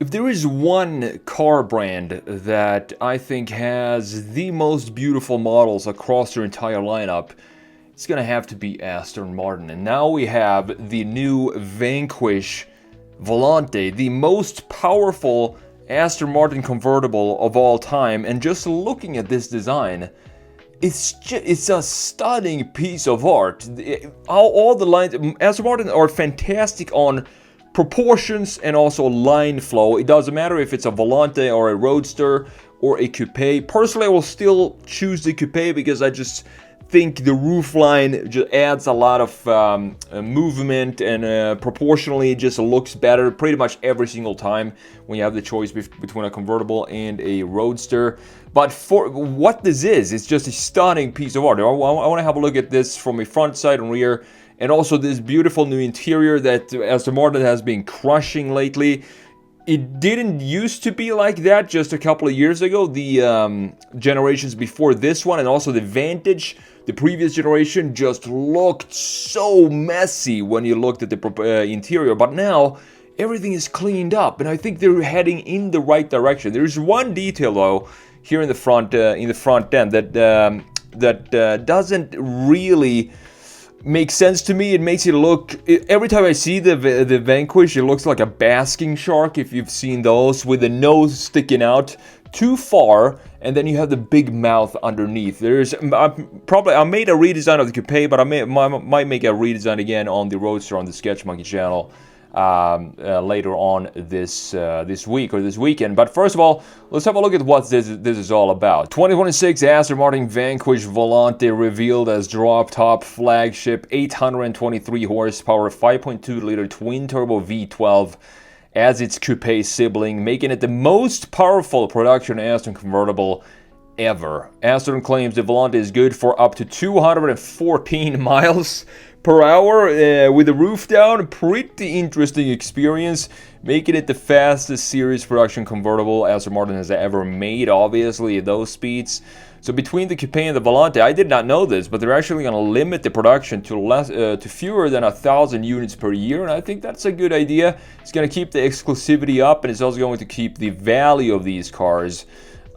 If there is one car brand that I think has the most beautiful models across their entire lineup, it's gonna have to be Aston Martin. And now we have the new Vanquish Volante, the most powerful Aston Martin convertible of all time. And just looking at this design, it's a stunning piece of art. All the lines, Aston Martin are fantastic on proportions and also line flow. It doesn't matter if it's a Volante or a Roadster or a Coupe. Personally, I will still choose the Coupe because I just think the roofline just adds a lot of movement, and proportionally it just looks better pretty much every single time when you have the choice between a convertible and a Roadster. But for what this is, it's just a stunning piece of art. I want to have a look at this from a front, side, and rear, and also this beautiful new interior that Aston Martin has been crushing lately. It didn't used to be like that just a couple of years ago. The generations before this one, and also the Vantage, the previous generation, just looked so messy when you looked at the interior. But now everything is cleaned up, and I think they're heading in the right direction. There's one detail though here in the front end that doesn't really makes sense to me. It makes it look, every time I see the Vanquish, it looks like a basking shark, if you've seen those, with the nose sticking out too far, and then you have the big mouth underneath. I made a redesign of the Coupe, but I might make a redesign again on the Roadster on the Sketch Monkey channel later on this week or this weekend. But first of all, let's have a look at what this is all about. 2026 Aston Martin Vanquish Volante revealed as drop-top flagship, 823 horsepower, 5.2-liter twin-turbo V12 as its coupe sibling, making it the most powerful production Aston convertible ever. Aston claims the Volante is good for up to 214 miles per hour with the roof down. Pretty interesting experience, making it the fastest series production convertible Aston Martin has ever made, obviously at those speeds. So between the Coupe and the Volante, I did not know this, but they're actually going to limit the production to fewer than 1,000 units per year, and I think that's a good idea. It's going to keep the exclusivity up, and it's also going to keep the value of these cars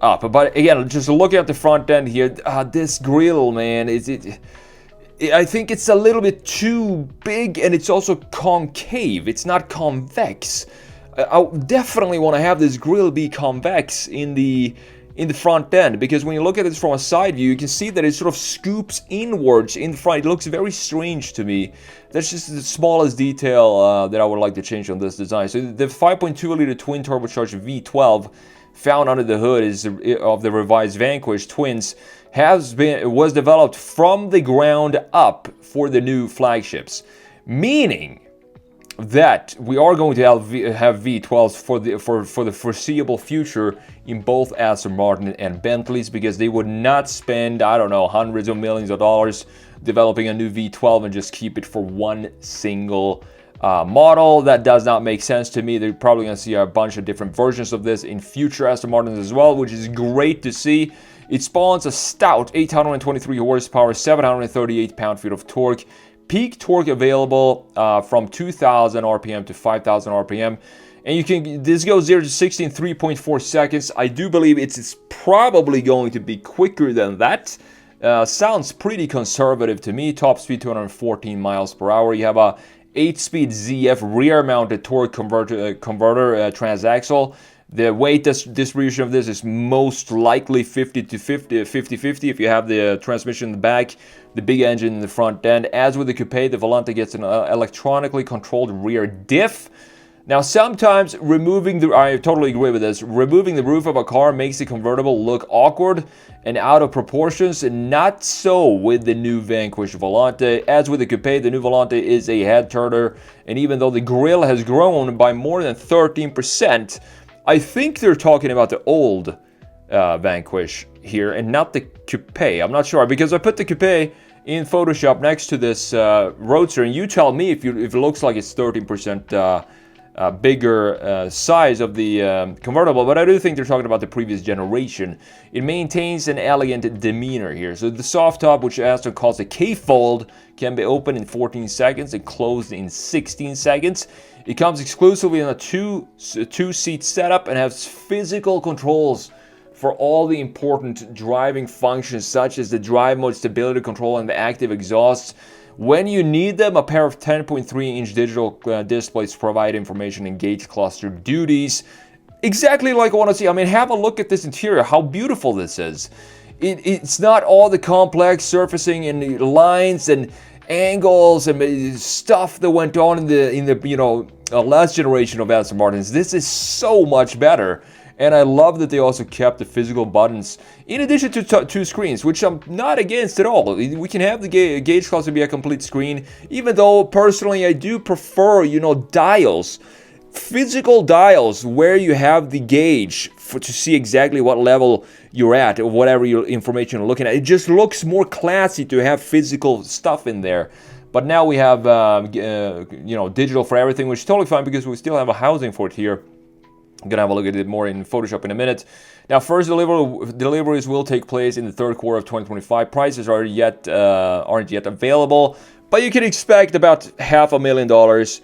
up. But again, just looking at the front end here, this grille, man, I think it's a little bit too big, and it's also concave. It's not convex. I definitely want to have this grille be convex in the front end, because when you look at it from a side view, you can see that it sort of scoops inwards in the front. It looks very strange to me. That's just the smallest detail that I would like to change on this design. So the 5.2-liter twin turbocharged V12 found under the hood of the revised Vanquish twins was developed from the ground up for the new flagships, meaning that we are going to have V12s for the foreseeable future in both Aston Martin and Bentleys, because they would not spend, I don't know, hundreds of millions of dollars developing a new V12 and just keep it for one single model. That does not make sense to me. They're probably going to see a bunch of different versions of this in future Aston Martins as well, which is great to see. It spawns a stout 823 horsepower, 738 pound-feet of torque. Peak torque available from 2,000 RPM to 5,000 RPM. And this goes 0 to 60 in 3.4 seconds. I do believe it's probably going to be quicker than that. Sounds pretty conservative to me. Top speed 214 miles per hour. You have a 8-speed ZF rear-mounted torque converter transaxle. The weight distribution of this is most likely 50-50 if you have the transmission in the back, the big engine in the front end. As with the Coupe, the Volante gets an electronically controlled rear diff. Now, sometimes I totally agree with this, removing the roof of a car makes the convertible look awkward and out of proportions, and not so with the new Vanquish Volante. As with the Coupe, the new Volante is a head-turner, and even though the grille has grown by more than 13%, I think they're talking about the old Vanquish here and not the Coupe. I'm not sure, because I put the Coupe in Photoshop next to this Roadster, and you tell me if it looks like it's 13% bigger size of the convertible, but I do think they're talking about the previous generation. It maintains an elegant demeanor here. So the soft top, which Aston calls a K-fold, can be opened in 14 seconds and closed in 16 seconds. It comes exclusively in a two-seat setup and has physical controls for all the important driving functions, such as the drive mode, stability control, and the active exhausts. When you need them, a pair of 10.3-inch digital displays provide information and gauge cluster duties. Exactly like I want to see. I mean, have a look at this interior, how beautiful this is. It's not all the complex surfacing and lines and angles and stuff that went on in the last generation of Aston Martins. This is so much better. And I love that they also kept the physical buttons in addition to two screens, which I'm not against at all. We can have the gauge cluster be a complete screen, even though personally I do prefer, dials. Physical dials where you have the gauge to see exactly what level you're at or whatever your information you're looking at. It just looks more classy to have physical stuff in there. But now we have, digital for everything, which is totally fine because we still have a housing for it here. I'm gonna have a look at it more in Photoshop in a minute. Now, first deliveries will take place in the third quarter of 2025. Prices aren't yet available, but you can expect about $500,000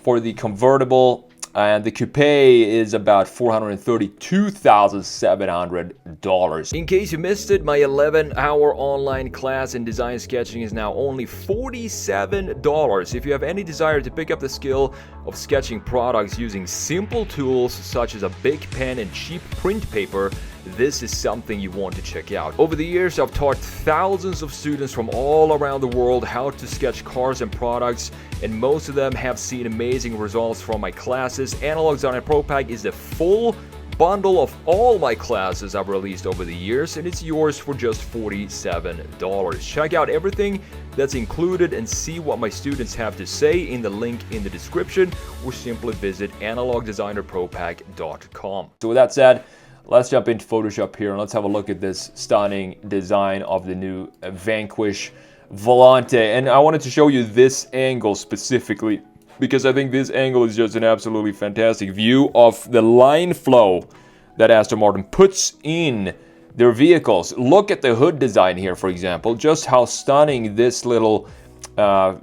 for the convertible, and the coupe is about $432,700. In case you missed it, my 11-hour online class in design sketching is now only $47. If you have any desire to pick up the skill of sketching products using simple tools such as a big pen and cheap print paper, this is something you want to check out. Over the years, I've taught thousands of students from all around the world how to sketch cars and products, and most of them have seen amazing results from my classes. Analog Designer Pro Pack is the full bundle of all my classes I've released over the years, and it's yours for just $47. Check out everything that's included and see what my students have to say in the link in the description, or simply visit analogdesignerpropack.com. So with that said, let's jump into Photoshop here and let's have a look at this stunning design of the new Vanquish Volante. And I wanted to show you this angle specifically because I think this angle is just an absolutely fantastic view of the line flow that Aston Martin puts in their vehicles. Look at the hood design here, for example, just how stunning this little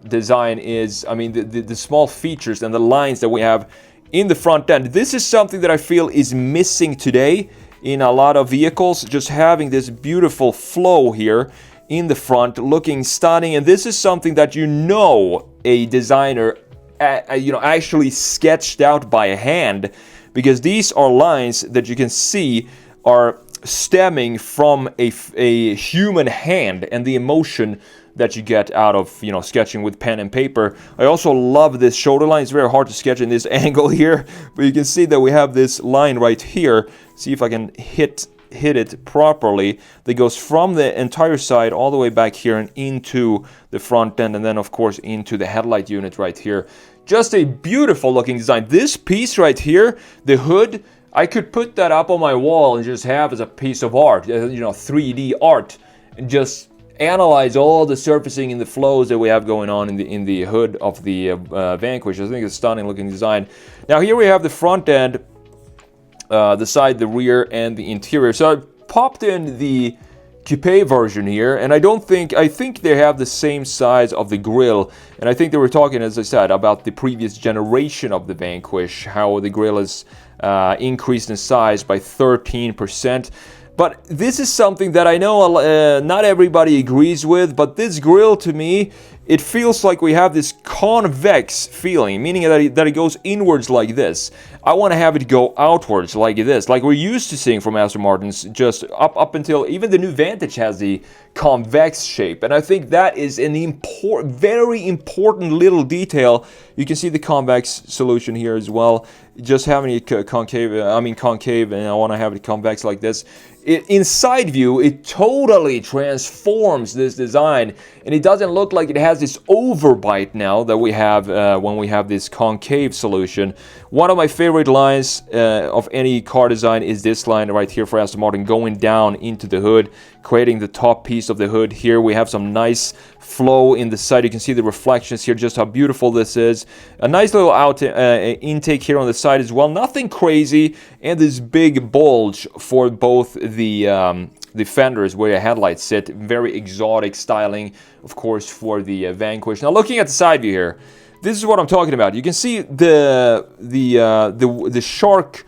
design is. I mean, the small features and the lines that we have in the front end. This is something that I feel is missing today in a lot of vehicles, just having this beautiful flow here in the front, looking stunning. And this is something that a designer actually sketched out by hand, because these are lines that you can see are stemming from a human hand and the emotion that you get out of sketching with pen and paper. I also love this shoulder line. It's very hard to sketch in this angle here, but you can see that we have this line right here. See if I can hit it properly. That goes from the entire side all the way back here and into the front end, and then of course into the headlight unit right here. Just a beautiful looking design. This piece right here, the hood, I could put that up on my wall and just have as a piece of art, 3D art, and just analyze all the surfacing and the flows that we have going on in the hood of the Vanquish. I think it's a stunning looking design. Now here we have the front end, the side, the rear, and the interior. So I popped in the coupe version here, and I think they have the same size of the grille, and I think they were talking, as I said, about the previous generation of the Vanquish, how the grille is increased in size by 13%. But this is something that I know not everybody agrees with, but this grille to me, it feels like we have this convex feeling, meaning that it goes inwards like this. I want to have it go outwards like this, like we're used to seeing from Aston Martins, just up until even the new Vantage has the convex shape. And I think that is an very important little detail. You can see the convex solution here as well. Just having it concave, and I want to have it convex like this. In side view, it totally transforms this design, and it doesn't look like it has has this overbite now that we have when we have this concave solution. One of my favorite lines of any car design is this line right here for Aston Martin, going down into the hood, creating the top piece of the hood. Here we have some nice flow in the side. You can see the reflections here, just how beautiful this is. A nice little intake here on the side as well. Nothing crazy, and this big bulge for both the fenders where the headlights sit. Very exotic styling, of course, for the Vanquish. Now, looking at the side view here, this is what I'm talking about. You can see the shark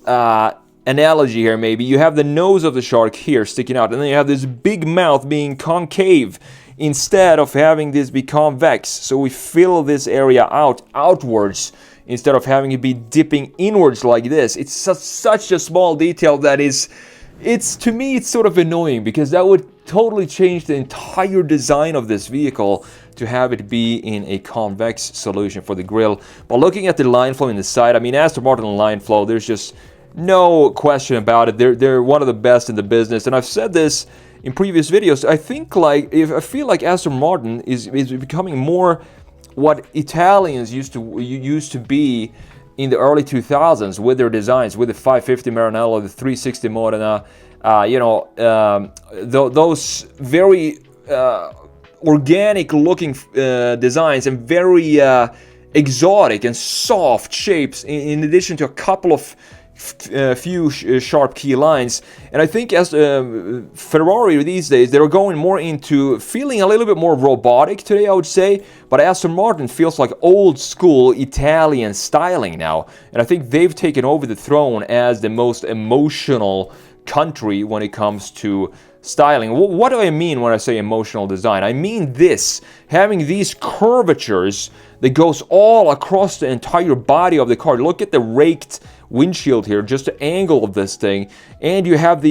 analogy here. Maybe you have the nose of the shark here sticking out, and then you have this big mouth being concave instead of having this be convex. So we fill this area outwards instead of having it be dipping inwards like this. It's such a small detail that is. To me, it's sort of annoying, because that would totally change the entire design of this vehicle to have it be in a convex solution for the grille. But looking at the line flow in the side, I mean, Aston Martin line flow, there's just no question about it. They're one of the best in the business, and I've said this in previous videos. I feel like Aston Martin is becoming more what Italians used to be in the early 2000s with their designs, with the 550 Maranello, the 360 Modena, those very organic looking designs, and very exotic and soft shapes, in addition to a couple of few sharp key lines. And I think as Ferrari these days, they're going more into feeling a little bit more robotic today, I would say. But Aston Martin feels like old school Italian styling now. And I think they've taken over the throne as the most emotional country when it comes to styling. What do I mean when I say emotional design? I mean this, having these curvatures that goes all across the entire body of the car. Look at the raked windshield here, just the angle of this thing, and you have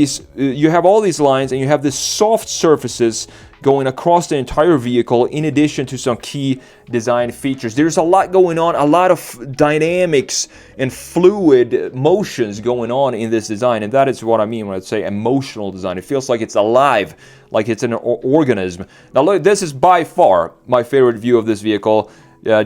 all these lines, and you have these soft surfaces going across the entire vehicle, in addition to some key design features. There's a lot going on, a lot of dynamics and fluid motions going on in this design, and that is what I mean when I say emotional design. It feels like it's alive, like it's an organism. Now look, this is by far my favorite view of this vehicle,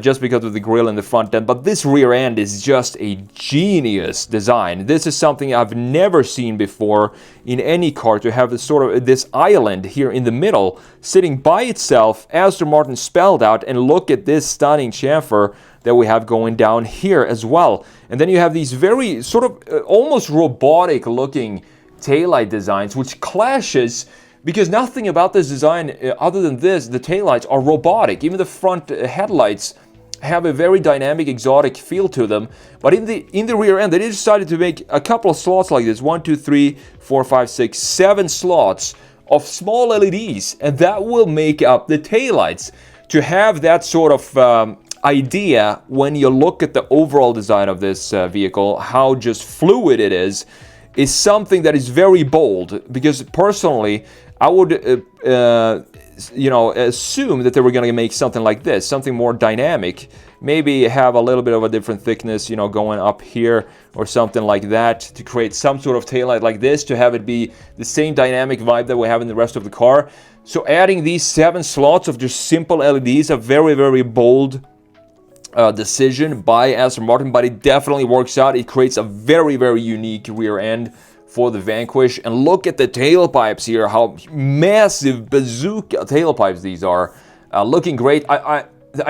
just because of the grille in the front end. But this rear end is just a genius design. This is something I've never seen before in any car, to have this island here in the middle, sitting by itself, Aston Martin spelled out, and look at this stunning chamfer that we have going down here as well. And then you have these very sort of almost robotic looking taillight designs, which clashes, because nothing about this design, other than this, the taillights are robotic. Even the front headlights have a very dynamic, exotic feel to them. But in the rear end, they decided to make a couple of slots like this. 1, 2, 3, 4, 5, 6, 7 slots of small LEDs. And that will make up the taillights. To have that sort of idea, when you look at the overall design of this vehicle, how just fluid it is something that is very bold. Because personally, I would, assume that they were going to make something like this, something more dynamic. Maybe have a little bit of a different thickness, going up here or something like that, to create some sort of taillight like this, to have it be the same dynamic vibe that we have in the rest of the car. So adding these 7 slots of just simple LEDs, a very, very bold decision by Aston Martin, but it definitely works out. It creates a very, very unique rear end for the Vanquish. And look at the tailpipes here, how massive bazooka tailpipes these are. Looking great. I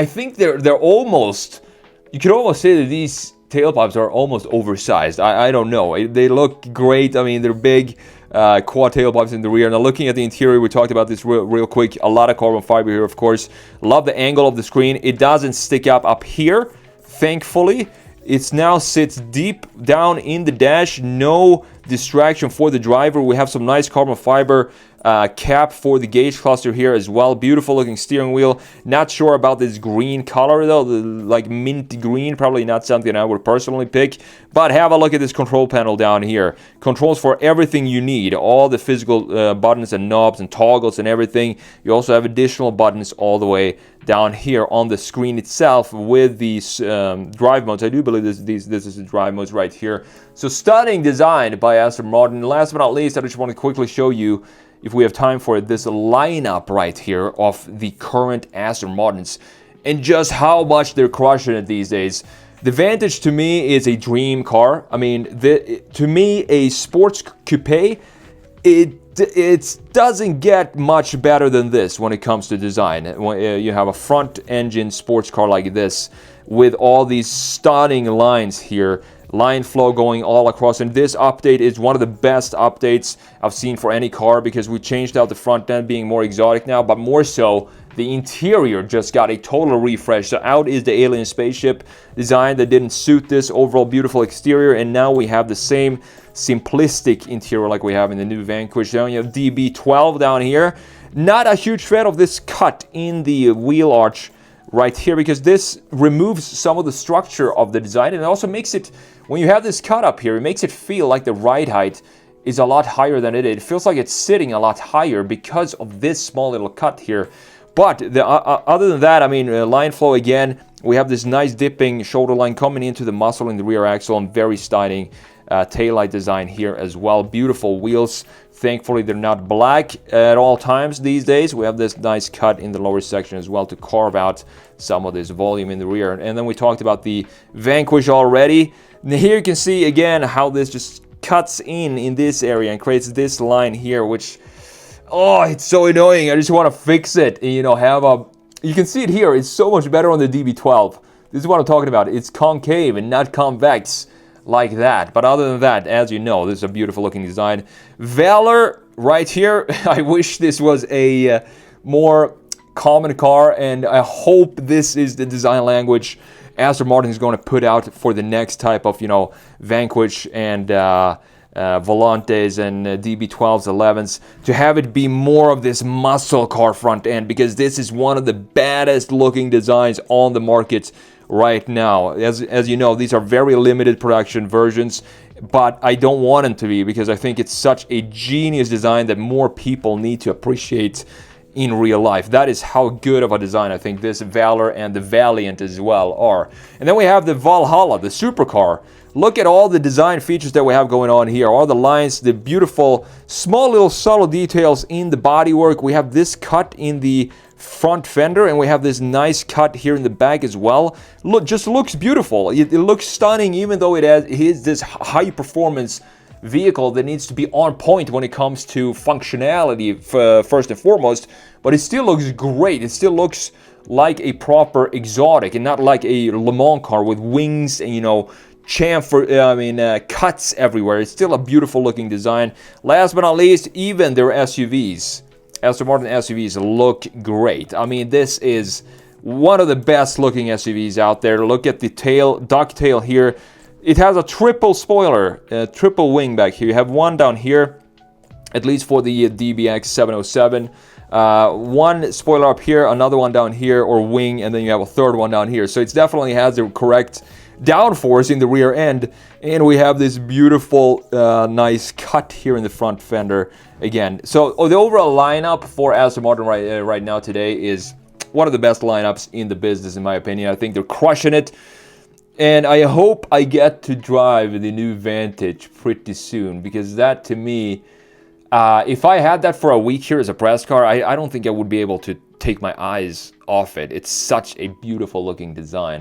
think they're almost, you could almost say that these tailpipes are almost oversized. I don't know. They look great. I mean, they're big quad tailpipes in the rear. Now looking at the interior, we talked about this real quick. A lot of carbon fiber here, of course. Love the angle of the screen. It doesn't stick up here, thankfully. It now sits deep down in the dash. No distraction for the driver. We have some nice carbon fiber cap for the gauge cluster here as well. Beautiful looking steering wheel. Not sure about this green color though, like mint green. Probably not something I would personally pick. But have a look at this control panel down here. Controls for everything you need. All the physical buttons and knobs and toggles and everything. You also have additional buttons all the way down here on the screen itself with these drive modes. I do believe this is the drive modes right here. So stunning design by Aston Martin. Last but not least, I just want to quickly show you, if we have time for it, this lineup right here of the current Aston Martins and just how much they're crushing it these days. The Vantage to me is a dream car. I mean, to me, a sports coupe, it doesn't get much better than this when it comes to design. When you have a front-engine sports car like this with all these stunning lines here, line flow going all across, and this update is one of the best updates I've seen for any car because we changed out the front end being more exotic now, but more so the interior just got a total refresh. So out is the alien spaceship design that didn't suit this overall beautiful exterior, and now we have the same simplistic interior like we have in the new Vanquish. Then you have DB12 down here. Not a huge fan of this cut in the wheel arch right here because this removes some of the structure of the design, and it also makes it, when you have this cut up here, it makes it feel like the ride height is a lot higher than it is. It feels like it's sitting a lot higher because of this small little cut here. But other than that, I mean, line flow again, we have this nice dipping shoulder line coming into the muscle in the rear axle, and very stunning taillight design here as well. Beautiful wheels. Thankfully, they're not black at all times these days. We have this nice cut in the lower section as well to carve out some of this volume in the rear. And then we talked about the Vanquish already. Now here you can see again how this just cuts in this area and creates this line here, which, oh, it's so annoying. I just want to fix it. You know, you can see it here. It's so much better on the DB12. This is what I'm talking about. It's concave and not convex like that. But other than that, as you know, this is a beautiful looking design. Valor right here. I wish this was a more common car, and I hope this is the design language Aston Martin is going to put out for the next type of, you know, Vanquish and Volantes and DB12s, 11s, to have it be more of this muscle car front end, because this is one of the baddest looking designs on the market right now. As you know, these are very limited production versions, but I don't want them to be, because I think it's such a genius design that more people need to appreciate in real life. That is how good of a design I think this Valor and the Valiant as well are. And then we have the Valhalla, the supercar. Look at all the design features that we have going on here. All the lines, the beautiful small little subtle details in the bodywork. We have this cut in the front fender, and we have this nice cut here in the back as well. Look, just looks beautiful. It looks stunning, even though it is this high performance vehicle that needs to be on point when it comes to functionality first and foremost, but it still looks great. It still looks like a proper exotic and not like a Le Mans car with wings and, you know, cuts everywhere. It's still a beautiful looking design. Last but not least, even their SUVs, Aston Martin SUVs, look great. I mean, this is one of the best looking SUVs out there. Look at the tail, ducktail here. It has a triple spoiler, triple wing back here. You have one down here, at least for the DBX 707. One spoiler up here, another one down here, or wing, and then you have a third one down here. So it definitely has the correct downforce in the rear end, and we have this beautiful, nice cut here in the front fender again. So the overall lineup for Aston Martin right now today is one of the best lineups in the business, in my opinion. I think they're crushing it. And I hope I get to drive the new Vantage pretty soon, because that, to me, if I had that for a week here as a press car, I don't think I would be able to take my eyes off it. It's such a beautiful looking design.